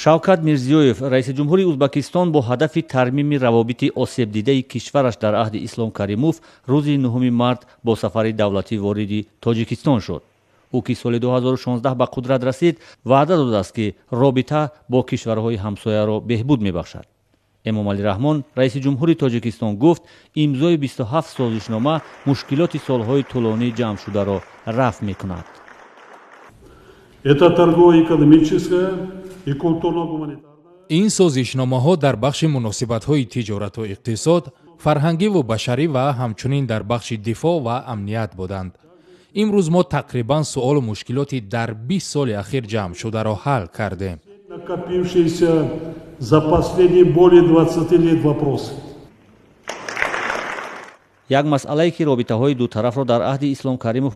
шавкат мирзиёев раиси ҷумҳури ӯзбекистон бо ҳадафи тармими равобити осебдидаи кишвараш дар аҳди ислом каримов рӯзи 9 март бо сафари давлатӣ вориди тоҷикистон шуд. ӯ ки соли 2016 ба қудрат расид, ваъда додааст ки робита бо кишварҳои ҳамсояро беҳбуд мебахшад. эмомалӣ раҳмон раиси ҷумҳури тоҷикистон гуфт, имзои 27 созишнома мушкилоти солҳои тӯлонӣ ҷамъшударо рафъ мекунад. ин созишномаҳо дар бахши муносибатҳои тиҷорату иқтисод, фарҳангиву башарӣ ва ҳамчунин дар бахши дифоъ ва амният буданд. имрӯз мо тақрибан суолу мушкилоти дар 20 соли ахир ҷамъшударо ҳал кардем. як масъалае ки робитаҳои дутарафро дар аҳди ислом каримов